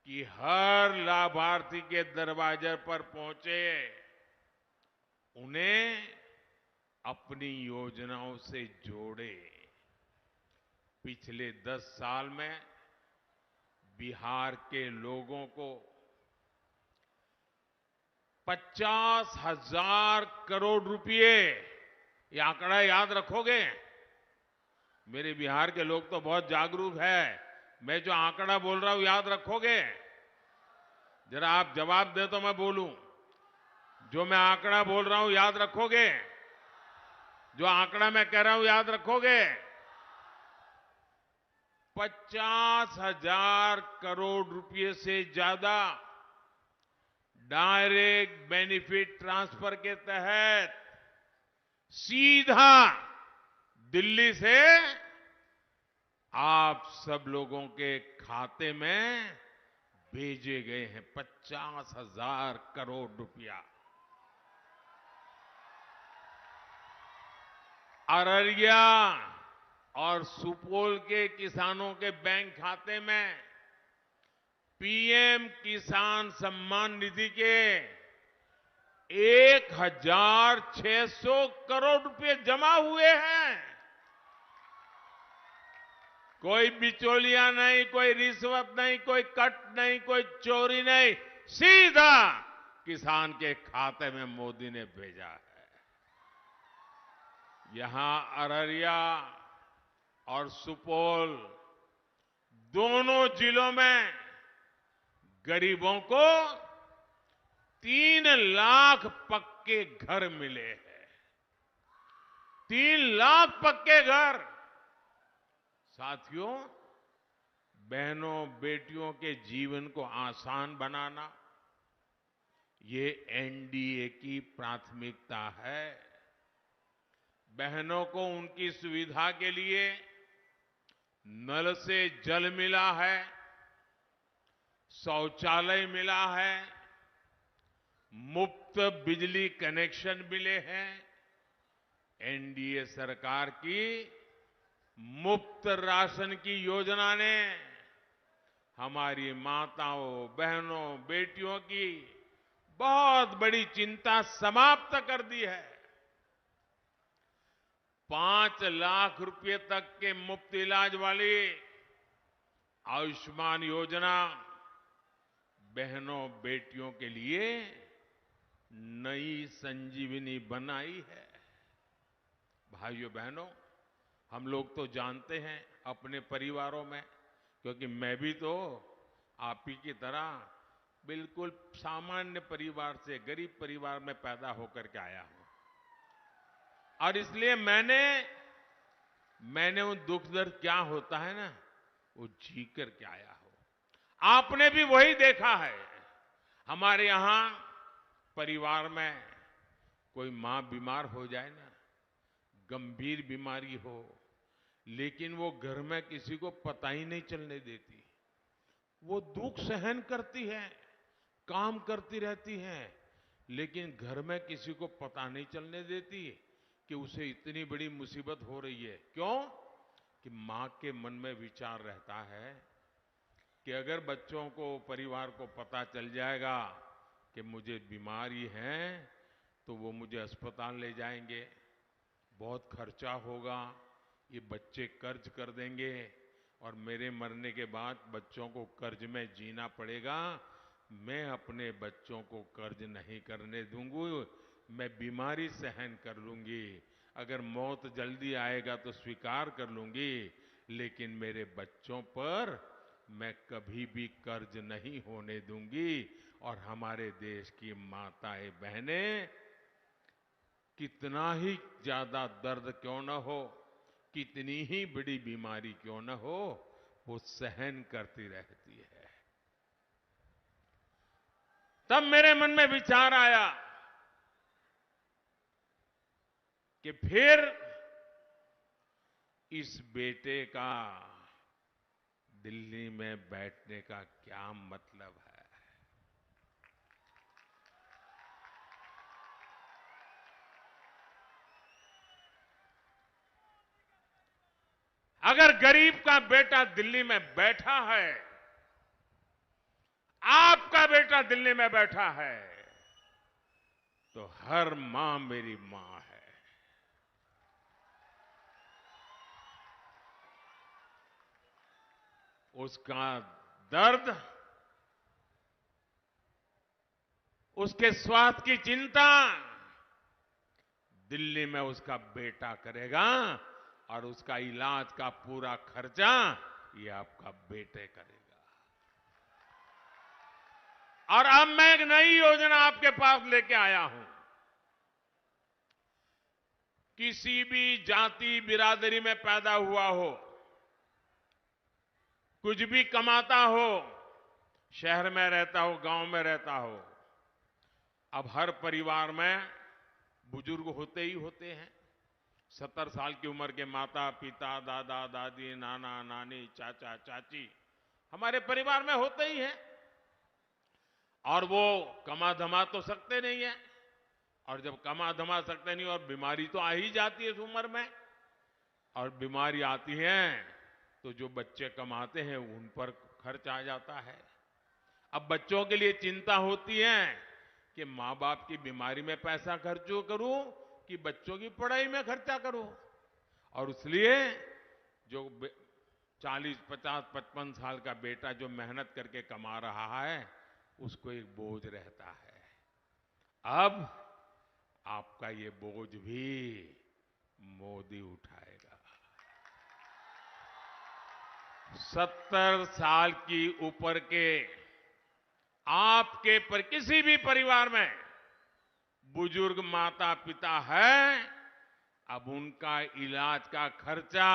कि हर लाभार्थी के दरवाजे पर पहुंचे, उन्हें अपनी योजनाओं से जोड़े। पिछले 10 साल में बिहार के लोगों को 50,000 करोड़ रुपए, ये आंकड़ा याद रखोगे? मेरे बिहार के लोग तो बहुत जागरूक है। मैं जो आंकड़ा बोल रहा हूं याद रखोगे? जरा आप जवाब दे तो मैं बोलूं। जो मैं आंकड़ा बोल रहा हूं याद रखोगे? जो आंकड़ा मैं कह रहा हूं याद रखोगे? 50,000 करोड़ रुपए से ज्यादा डायरेक्ट बेनिफिट ट्रांसफर के तहत सीधा दिल्ली से आप सब लोगों के खाते में भेजे गए हैं। 50,000 करोड़ रुपया। अररिया और सुपौल के किसानों के बैंक खाते में पीएम किसान सम्मान निधि के 1,600 करोड़ रुपए जमा हुए हैं। कोई बिचौलिया नहीं, कोई रिश्वत नहीं, कोई कट नहीं, कोई चोरी नहीं, सीधा किसान के खाते में मोदी ने भेजा है। यहां अररिया और सुपौल दोनों जिलों में गरीबों को 3 लाख पक्के घर मिले हैं। 3 लाख पक्के घर। साथियों, बहनों बेटियों के जीवन को आसान बनाना, ये एनडीए की प्राथमिकता है। बहनों को उनकी सुविधा के लिए नल से जल मिला है, शौचालय मिला है, मुफ्त बिजली कनेक्शन मिले हैं। एनडीए सरकार की मुफ्त राशन की योजना ने हमारी माताओं, बहनों, बेटियों की बहुत बड़ी चिंता समाप्त कर दी है। 5 लाख रुपए तक के मुफ्त इलाज वाली आयुष्मान योजना बहनों बेटियों के लिए नई संजीवनी बनाई है। भाइयों बहनों, हम लोग तो जानते हैं अपने परिवारों में, क्योंकि मैं भी तो आप ही की तरह बिल्कुल सामान्य परिवार से, गरीब परिवार में पैदा होकर के आया हूं, और इसलिए मैंने वो दुख दर्द क्या होता है ना, वो जी करके आया हूं। आपने भी वही देखा है। हमारे यहां परिवार में कोई मां बीमार हो जाए ना, गंभीर बीमारी हो, लेकिन वो घर में किसी को पता ही नहीं चलने देती। वो दुख सहन करती है, काम करती रहती है, लेकिन घर में किसी को पता नहीं चलने देती कि उसे इतनी बड़ी मुसीबत हो रही है। क्यों? कि मां के मन में विचार रहता है कि अगर बच्चों को, परिवार को पता चल जाएगा कि मुझे बीमारी है, तो वो मुझे अस्पताल ले जाएंगे, बहुत खर्चा होगा, ये बच्चे कर्ज कर देंगे, और मेरे मरने के बाद बच्चों को कर्ज में जीना पड़ेगा। मैं अपने बच्चों को कर्ज नहीं करने दूंगी, मैं बीमारी सहन कर लूंगी, अगर मौत जल्दी आएगा तो स्वीकार कर लूंगी, लेकिन मेरे बच्चों पर मैं कभी भी कर्ज नहीं होने दूंगी। और हमारे देश की माताएं बहनें कितना ही ज्यादा दर्द क्यों न हो, कितनी ही बड़ी बीमारी क्यों न हो, वो सहन करती रहती है। तब मेरे मन में विचार आया कि फिर इस बेटे का दिल्ली में बैठने का क्या मतलब है। अगर गरीब का बेटा दिल्ली में बैठा है, आपका बेटा दिल्ली में बैठा है, तो हर मां मेरी मां है। उसका दर्द, उसके स्वास्थ्य की चिंता दिल्ली में उसका बेटा करेगा और उसका इलाज का पूरा खर्चा ये आपका बेटे करेगा। और अब मैं एक नई योजना आपके पास लेके आया हूं। किसी भी जाति बिरादरी में पैदा हुआ हो, कुछ भी कमाता हो, शहर में रहता हो, गांव में रहता हो, अब हर परिवार में बुजुर्ग होते ही होते हैं। 70 साल की उम्र के माता पिता, दादा दादी, नाना नानी, चाचा चाची हमारे परिवार में होते ही हैं। और वो कमा धमा तो सकते नहीं है, और जब कमा धमा सकते नहीं और बीमारी तो आ ही जाती है इस उम्र में, और बीमारी आती है तो जो बच्चे कमाते हैं उन पर खर्च आ जाता है। अब बच्चों के लिए चिंता होती है कि मां बाप की बीमारी में पैसा खर्च करूं कि बच्चों की पढ़ाई में खर्चा करूं। और इसलिए जो 40, 50, 55 साल का बेटा जो मेहनत करके कमा रहा है उसको एक बोझ रहता है। अब आपका ये बोझ भी मोदी उठाएगा। 70 साल की ऊपर के आपके पर किसी भी परिवार में बुजुर्ग माता पिता है, अब उनका इलाज का खर्चा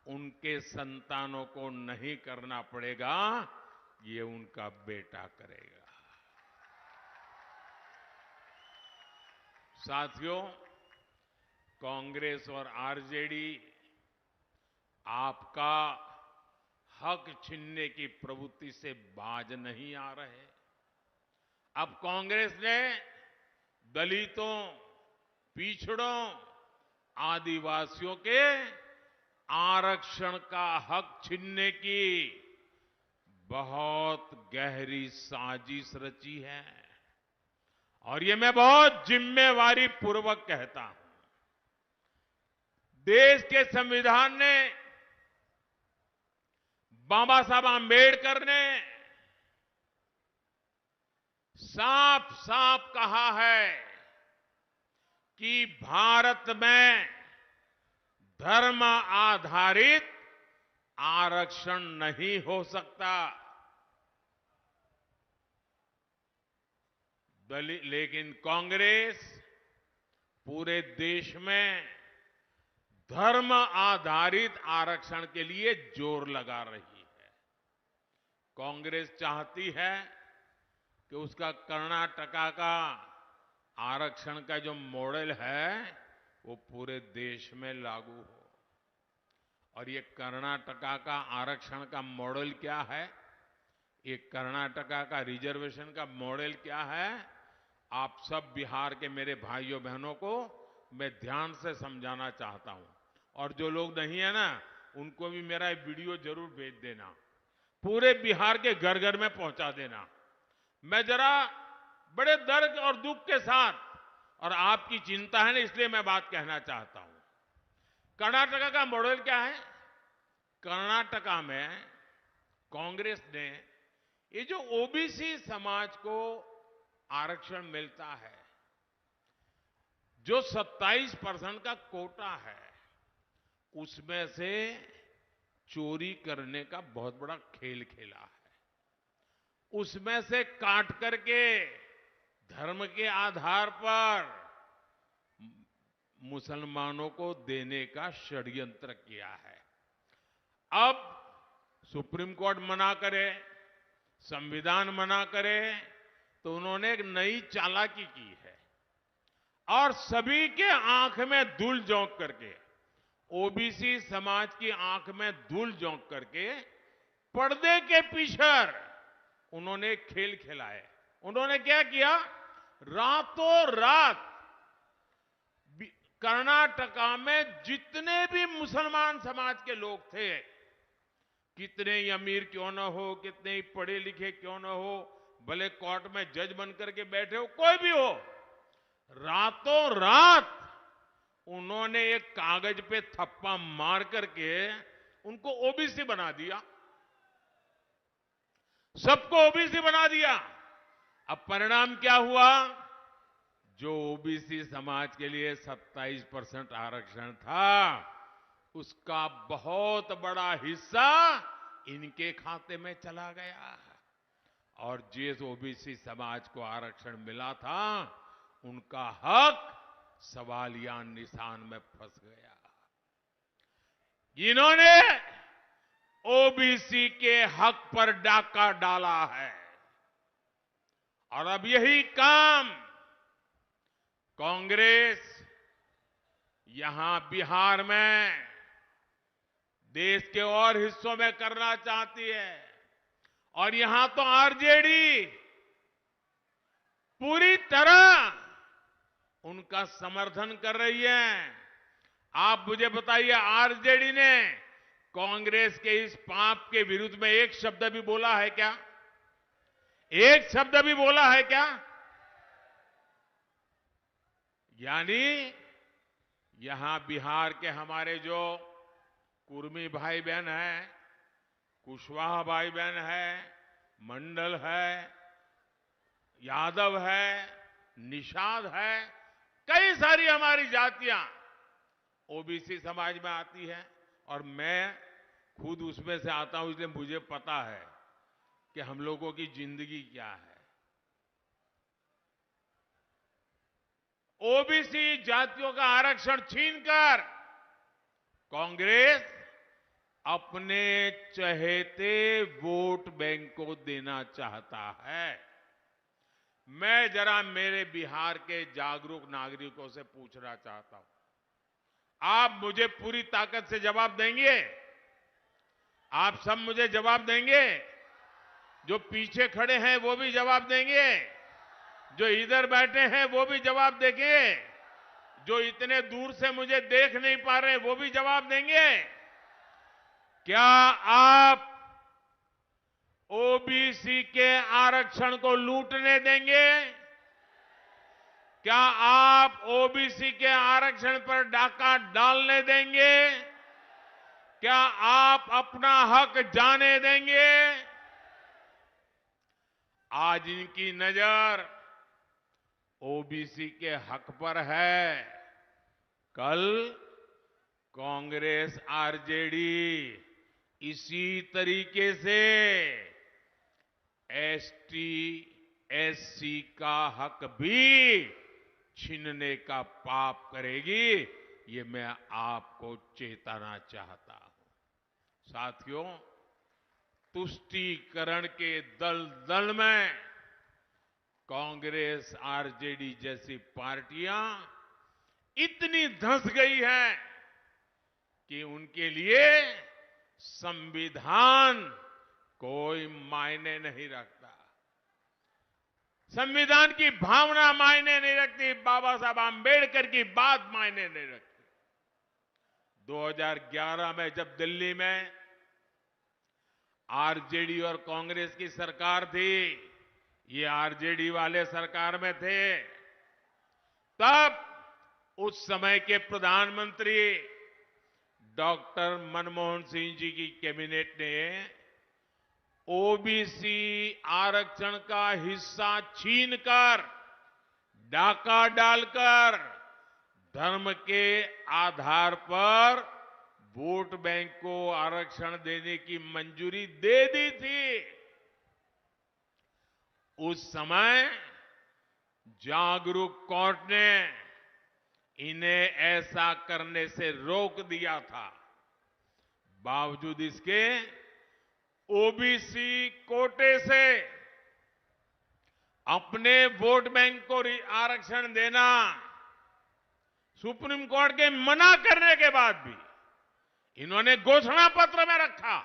उनके संतानों को नहीं करना पड़ेगा, ये उनका बेटा करेगा। साथियों, कांग्रेस और आरजेडी आपका हक छीनने की प्रवृत्ति से बाज नहीं आ रहे। अब कांग्रेस ने दलितों, पिछड़ों, आदिवासियों के आरक्षण का हक छीनने की बहुत गहरी साजिश रची है, और ये मैं बहुत जिम्मेवारी पूर्वक कहता हूं। देश के संविधान ने, बाबा साहब आंबेडकर ने साफ साफ कहा है कि भारत में धर्म आधारित आरक्षण नहीं हो सकता। लेकिन कांग्रेस पूरे देश में धर्म आधारित आरक्षण के लिए जोर लगा रही है। कांग्रेस चाहती है कि उसका कर्नाटका का आरक्षण का जो मॉडल है वो पूरे देश में लागू हो। और ये कर्नाटका का आरक्षण का मॉडल क्या है, ये कर्नाटका का रिजर्वेशन का मॉडल क्या है, आप सब बिहार के मेरे भाइयों बहनों को मैं ध्यान से समझाना चाहता हूं। और जो लोग नहीं है ना, उनको भी मेरा वीडियो जरूर भेज देना, पूरे बिहार के घर घर में पहुंचा देना। मैं जरा बड़े दर्द और दुख के साथ, और आपकी चिंता है ना इसलिए मैं बात कहना चाहता हूं। कर्नाटका का मॉडल क्या है? कर्नाटका में कांग्रेस ने ये जो ओबीसी समाज को आरक्षण मिलता है, जो 27% का कोटा है, उसमें से चोरी करने का बहुत बड़ा खेल खेला है। उसमें से काट करके धर्म के आधार पर मुसलमानों को देने का षड्यंत्र किया है। अब सुप्रीम कोर्ट मना करे, संविधान मना करे, तो उन्होंने एक नई चालाकी की है और सभी के आंख में धूल झोंक करके, ओबीसी समाज की आंख में धूल झोंक करके पर्दे के पीछे उन्होंने खेल खेलाए। उन्होंने क्या किया? रातों रात कर्नाटका में जितने भी मुसलमान समाज के लोग थे, कितने ही अमीर क्यों न हो, कितने ही पढ़े लिखे क्यों न हो, भले कोर्ट में जज बन करके बैठे हो, कोई भी हो, रातों रात उन्होंने एक कागज पे थप्पा मार करके उनको ओबीसी बना दिया, सबको ओबीसी बना दिया। अब परिणाम क्या हुआ? जो ओबीसी समाज के लिए 27% आरक्षण था, उसका बहुत बड़ा हिस्सा इनके खाते में चला गया, और जिस ओबीसी समाज को आरक्षण मिला था, उनका हक सवालिया निशान में फंस गया। इन्होंने ओबीसी के हक पर डाका डाला है, और अब यही काम कांग्रेस यहां बिहार में, देश के और हिस्सों में करना चाहती है। और यहां तो आरजेडी पूरी तरह उनका समर्थन कर रही है। आप मुझे बताइए, आरजेडी ने कांग्रेस के इस पाप के विरुद्ध में एक शब्द भी बोला है क्या? एक शब्द भी बोला है क्या? यानी यहां बिहार के हमारे जो कुर्मी भाई बहन हैं, कुशवाहा भाई बहन है, मंडल है, यादव है, निषाद है, कई सारी हमारी जातियां ओबीसी समाज में आती है, और मैं खुद उसमें से आता हूं, इसलिए मुझे पता है कि हम लोगों की जिंदगी क्या है। ओबीसी जातियों का आरक्षण छीनकर कांग्रेस अपने चहेते वोट बैंक को देना चाहता है। मैं जरा मेरे बिहार के जागरूक नागरिकों से पूछना चाहता हूं, आप मुझे पूरी ताकत से जवाब देंगे? आप सब मुझे जवाब देंगे? जो पीछे खड़े हैं वो भी जवाब देंगे, जो इधर बैठे हैं वो भी जवाब देंगे, जो इतने दूर से मुझे देख नहीं पा रहे वो भी जवाब देंगे? क्या आप ओबीसी के आरक्षण को लूटने देंगे? क्या आप ओबीसी के आरक्षण पर डाका डालने देंगे? क्या आप अपना हक जाने देंगे? आज इनकी नजर ओबीसी के हक पर है, कल कांग्रेस आरजेडी इसी तरीके से एसटी एससी का हक भी छीनने का पाप करेगी। ये मैं आपको चेताना चाहता हूं। साथियों, तुष्टीकरण के दलदल में कांग्रेस आरजेडी जैसी पार्टियां इतनी धंस गई हैं कि उनके लिए संविधान कोई मायने नहीं रखता। संविधान की भावना मायने नहीं रखती, बाबा साहब आंबेडकर की बात मायने नहीं रखती। 2011 में जब दिल्ली में आरजेडी और कांग्रेस की सरकार थी, ये आरजेडी वाले सरकार में थे, तब उस समय के प्रधानमंत्री डॉक्टर मनमोहन सिंह जी की कैबिनेट ने ओबीसी आरक्षण का हिस्सा छीनकर, डाका डालकर धर्म के आधार पर वोट बैंक को आरक्षण देने की मंजूरी दे दी थी। उस समय जागरूक कोर्ट ने इन्हें ऐसा करने से रोक दिया था। बावजूद इसके ओबीसी कोटे से अपने वोट बैंक को आरक्षण देना सुप्रीम कोर्ट के मना करने के बाद भी इन्होंने घोषणा पत्र में रखा।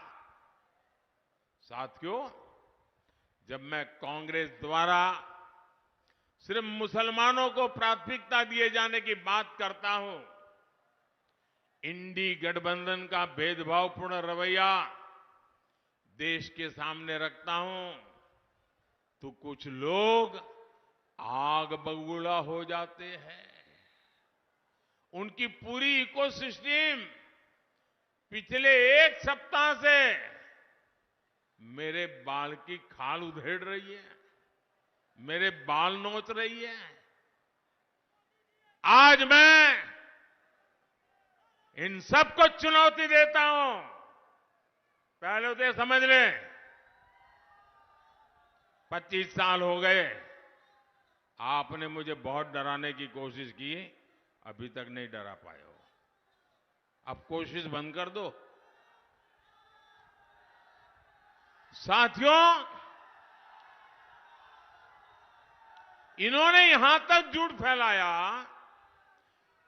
साथियों, जब मैं कांग्रेस द्वारा सिर्फ मुसलमानों को प्राथमिकता दिए जाने की बात करता हूं, इंडी गठबंधन का भेदभावपूर्ण रवैया देश के सामने रखता हूं, तो कुछ लोग आग बबूला हो जाते हैं। उनकी पूरी इकोसिस्टम पिछले एक सप्ताह से मेरे बाल की खाल उधेड़ रही है, मेरे बाल नोच रही है। आज मैं इन सबको चुनौती देता हूं। पहले तो समझ लें, 25 साल हो गए, आपने मुझे बहुत डराने की कोशिश की, अभी तक नहीं डरा पाए हो। अब कोशिश बंद कर दो। साथियों, इन्होंने यहां तक झूठ फैलाया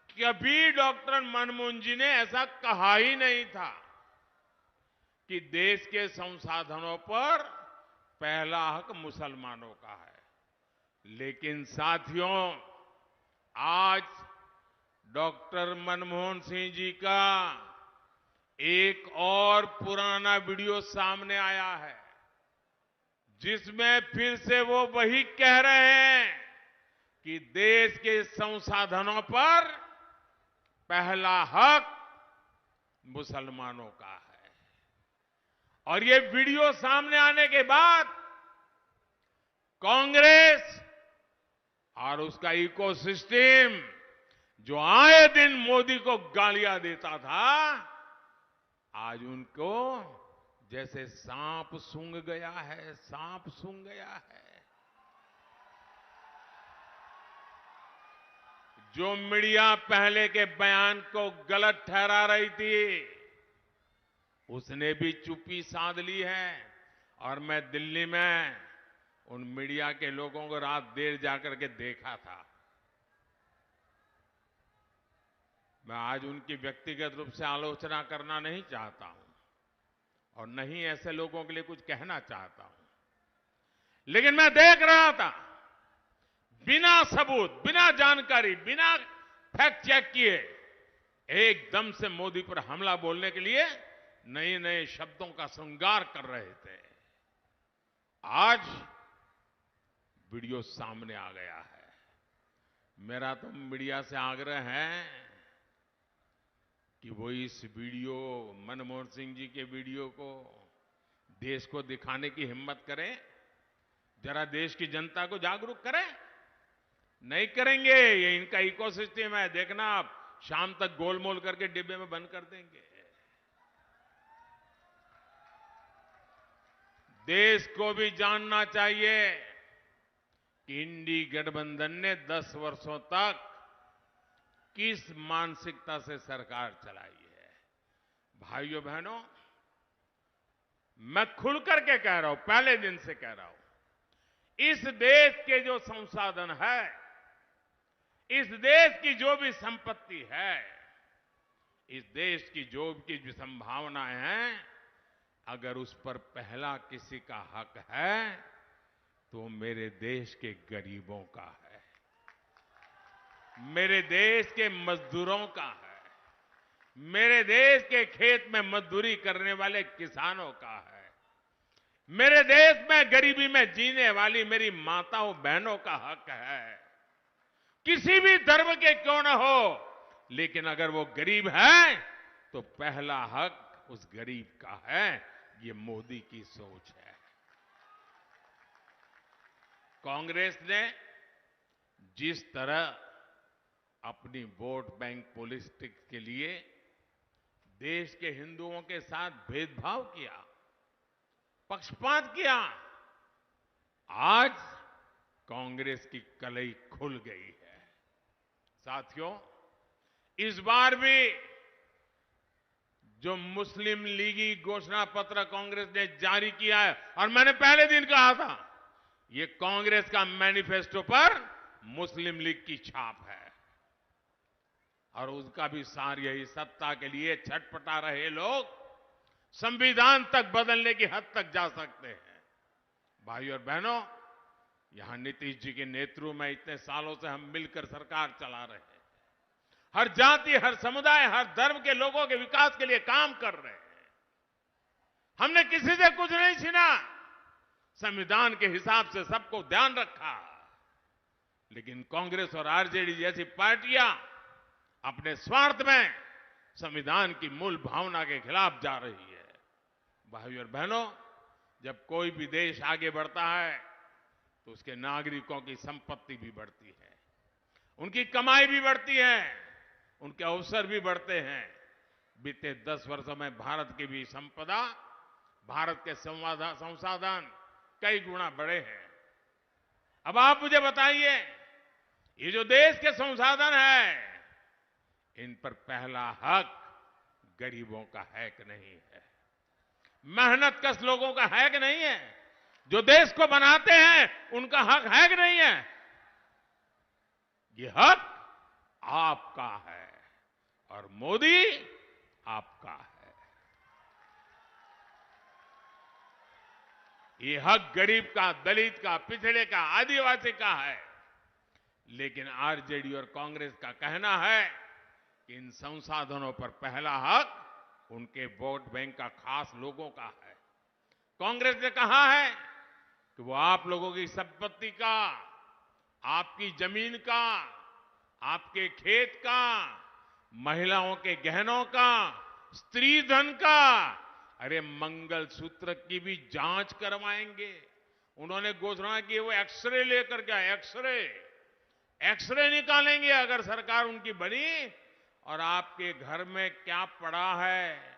कि अभी डॉक्टर मनमोहन जी ने ऐसा कहा ही नहीं था कि देश के संसाधनों पर पहला हक मुसलमानों का है। लेकिन साथियों, आज डॉक्टर मनमोहन सिंह जी का एक और पुराना वीडियो सामने आया है, जिसमें फिर से वो वही कह रहे हैं कि देश के संसाधनों पर पहला हक मुसलमानों का है। और ये वीडियो सामने आने के बाद कांग्रेस और उसका इकोसिस्टम, जो आए दिन मोदी को गालियां देता था, आज उनको जैसे सांप सूंघ गया है, सांप सूंघ गया है। जो मीडिया पहले के बयान को गलत ठहरा रही थी, उसने भी चुप्पी साध ली है। और मैं दिल्ली में उन मीडिया के लोगों को रात देर जाकर के देखा था। मैं आज उनकी व्यक्तिगत रूप से आलोचना करना नहीं चाहता हूं और नहीं ऐसे लोगों के लिए कुछ कहना चाहता हूं, लेकिन मैं देख रहा था, बिना सबूत, बिना जानकारी, बिना फैक्ट चेक किए एकदम से मोदी पर हमला बोलने के लिए नए नए शब्दों का श्रृंगार कर रहे थे। आज वीडियो सामने आ गया है। मेरा तो मीडिया से आग्रह है कि वो इस वीडियो, मनमोहन सिंह जी के वीडियो को देश को दिखाने की हिम्मत करें, जरा देश की जनता को जागरूक करें। नहीं करेंगे, ये इनका इकोसिस्टम है, देखना आप शाम तक गोलमोल करके डिब्बे में बंद कर देंगे। देश को भी जानना चाहिए कि इंडी गठबंधन ने 10 वर्षों तक किस मानसिकता से सरकार चलाई है। भाइयों बहनों, मैं खुल करके कह रहा हूं, पहले दिन से कह रहा हूं, इस देश के जो संसाधन है, इस देश की जो भी संपत्ति है, इस देश की जो भी संभावनाएं हैं, अगर उस पर पहला किसी का हक है तो मेरे देश के गरीबों का है, मेरे देश के मजदूरों का है, मेरे देश के खेत में मजदूरी करने वाले किसानों का है, मेरे देश में गरीबी में जीने वाली मेरी माताओं बहनों का हक है। किसी भी धर्म के क्यों न हो, लेकिन अगर वो गरीब है तो पहला हक उस गरीब का है। ये मोदी की सोच है। कांग्रेस ने जिस तरह अपनी वोट बैंक पॉलिटिक्स के लिए देश के हिंदुओं के साथ भेदभाव किया, पक्षपात किया, आज कांग्रेस की कलई खुल गई है। साथियों, इस बार भी जो मुस्लिम लीगी घोषणा पत्र कांग्रेस ने जारी किया है, और मैंने पहले दिन कहा था, ये कांग्रेस का मैनिफेस्टो पर मुस्लिम लीग की छाप है। और उसका भी सार यही, सत्ता के लिए छटपटा रहे लोग संविधान तक बदलने की हद तक जा सकते हैं। भाइयों और बहनों, यहां नीतीश जी के नेतृत्व में इतने सालों से हम मिलकर सरकार चला रहे हैं। हर जाति, हर समुदाय, हर धर्म के लोगों के विकास के लिए काम कर रहे हैं। हमने किसी से कुछ नहीं छीना, संविधान के हिसाब से सबको ध्यान रखा। लेकिन कांग्रेस और आरजेडी जैसी पार्टियां अपने स्वार्थ में संविधान की मूल भावना के खिलाफ जा रही है। भाइयों और बहनों, जब कोई भी देश आगे बढ़ता है तो उसके नागरिकों की संपत्ति भी बढ़ती है, उनकी कमाई भी बढ़ती है, उनके अवसर भी बढ़ते हैं। बीते 10 वर्षों में भारत की भी संपदा, भारत के संसाधन कई गुना बढ़े हैं। अब आप मुझे बताइए, ये जो देश के संसाधन है, इन पर पहला हक गरीबों का है कि नहीं है? मेहनत कश लोगों का है कि नहीं है? जो देश को बनाते हैं उनका हक है कि नहीं है? ये हक आपका है और मोदी आपका है। ये हक गरीब का, दलित का, पिछड़े का, आदिवासी का है। लेकिन आरजेडी और कांग्रेस का कहना है कि इन संसाधनों पर पहला हक उनके वोट बैंक का, खास लोगों का है। कांग्रेस ने कहा है कि वो आप लोगों की संपत्ति का, आपकी जमीन का, आपके खेत का, महिलाओं के गहनों का, स्त्री धन का, अरे मंगलसूत्र की भी जांच करवाएंगे। उन्होंने घोषणा की वो एक्सरे लेकर के आए, एक्सरे निकालेंगे अगर सरकार उनकी बनी। और आपके घर में क्या पड़ा है,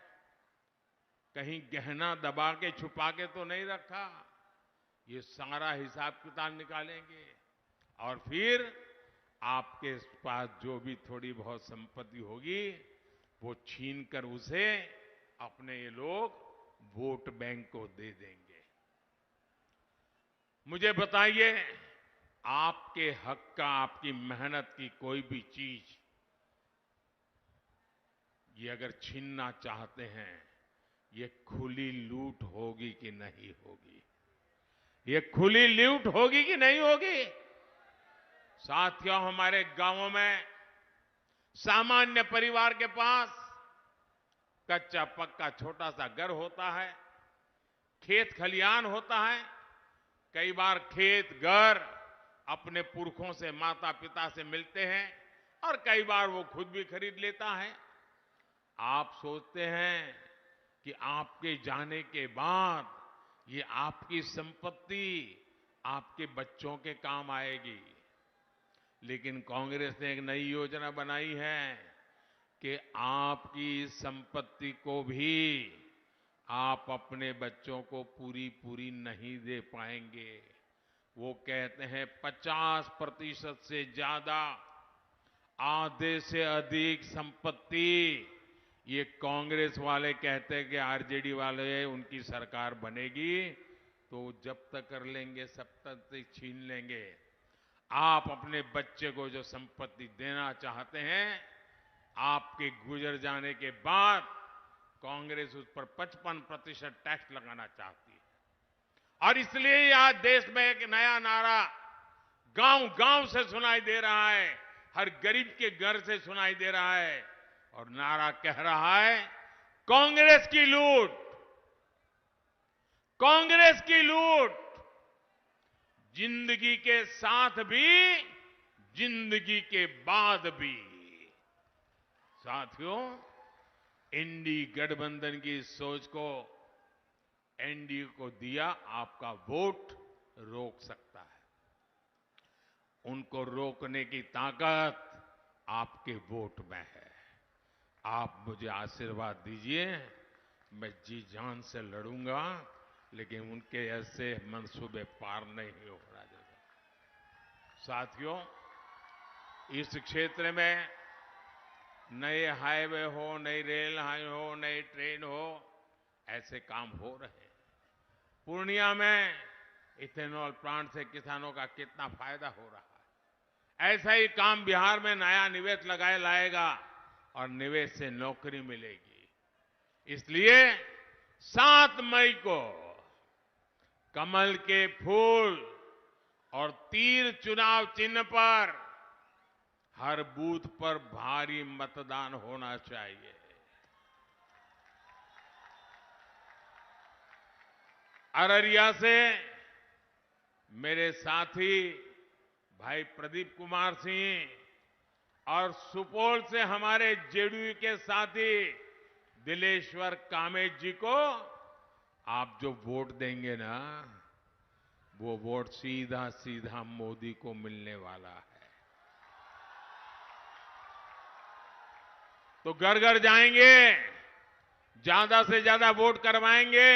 कहीं गहना दबा के छुपा के तो नहीं रखा, ये सारा हिसाब किताब निकालेंगे। और फिर आपके पास जो भी थोड़ी बहुत संपत्ति होगी वो छीन कर उसे अपने ये लोग वोट बैंक को दे देंगे। मुझे बताइए, आपके हक का, आपकी मेहनत की कोई भी चीज ये अगर छीनना चाहते हैं, ये खुली लूट होगी कि नहीं होगी? ये खुली लूट होगी कि नहीं होगी? साथियों, हमारे गांवों में सामान्य परिवार के पास कच्चा पक्का छोटा सा घर होता है, खेत खलियान होता है। कई बार खेत घर अपने पुरखों से, माता पिता से मिलते हैं और कई बार वो खुद भी खरीद लेता है। आप सोचते हैं कि आपके जाने के बाद ये आपकी संपत्ति आपके बच्चों के काम आएगी। लेकिन कांग्रेस ने एक नई योजना बनाई है कि आपकी संपत्ति को भी आप अपने बच्चों को पूरी नहीं दे पाएंगे। वो कहते हैं 50% से ज्यादा, आधे से अधिक संपत्ति ये कांग्रेस वाले कहते हैं कि आरजेडी वाले उनकी सरकार बनेगी तो जब तक कर लेंगे, सब तक छीन लेंगे। आप अपने बच्चे को जो संपत्ति देना चाहते हैं, आपके गुजर जाने के बाद कांग्रेस उस पर 55% टैक्स लगाना चाहती है। और इसलिए आज देश में एक नया नारा गांव-गांव से सुनाई दे रहा है, हर गरीब के घर से सुनाई दे रहा है और नारा कह रहा है, कांग्रेस की लूट, कांग्रेस की लूट, जिंदगी के साथ भी, जिंदगी के बाद भी। साथियों, एनडीए गठबंधन की सोच को एनडीए को दिया आपका वोट रोक सकता है। उनको रोकने की ताकत आपके वोट में है। आप मुझे आशीर्वाद दीजिए, मैं जी जान से लड़ूंगा, लेकिन उनके ऐसे मंसूबे पार नहीं हो रहा। साथियों, इस क्षेत्र में नए हाईवे हो, नई रेल लाइन हो, नई ट्रेन हो, ऐसे काम हो रहे हैं। पूर्णिया में इथेनॉल प्लांट से किसानों का कितना फायदा हो रहा है। ऐसा ही काम बिहार में नया निवेश लाएगा और निवेश से नौकरी मिलेगी। इसलिए 7 मई को कमल के फूल और तीर चुनाव चिन्ह पर हर बूथ पर भारी मतदान होना चाहिए। अररिया से मेरे साथी भाई प्रदीप कुमार सिंह और सुपौल से हमारे जेडीयू के साथी दिलेश्वर कामेत जी को आप जो वोट देंगे ना, वो वोट सीधा सीधा मोदी को मिलने वाला है। तो घर घर जाएंगे, ज्यादा से ज्यादा वोट करवाएंगे।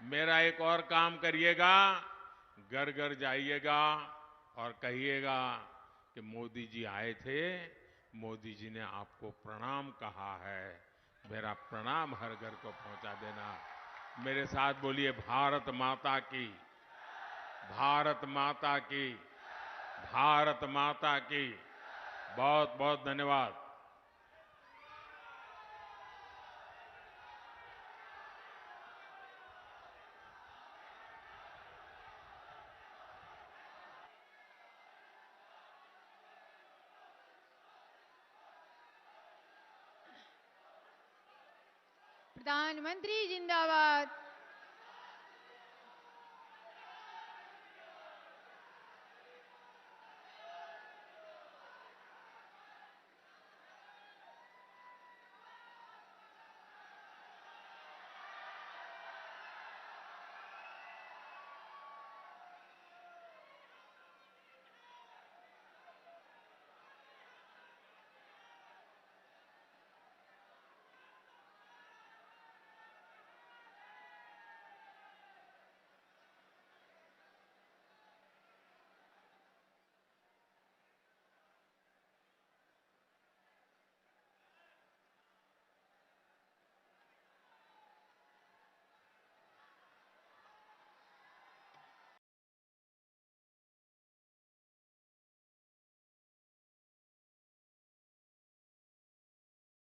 मेरा एक और काम करिएगा, घर घर जाइएगा और कहिएगा कि मोदी जी आए थे, मोदी जी ने आपको प्रणाम कहा है, मेरा प्रणाम हर घर को पहुंचा देना। मेरे साथ बोलिए, भारत माता की, भारत माता की, भारत माता की। बहुत बहुत धन्यवाद। प्रधानमंत्री जिंदाबाद,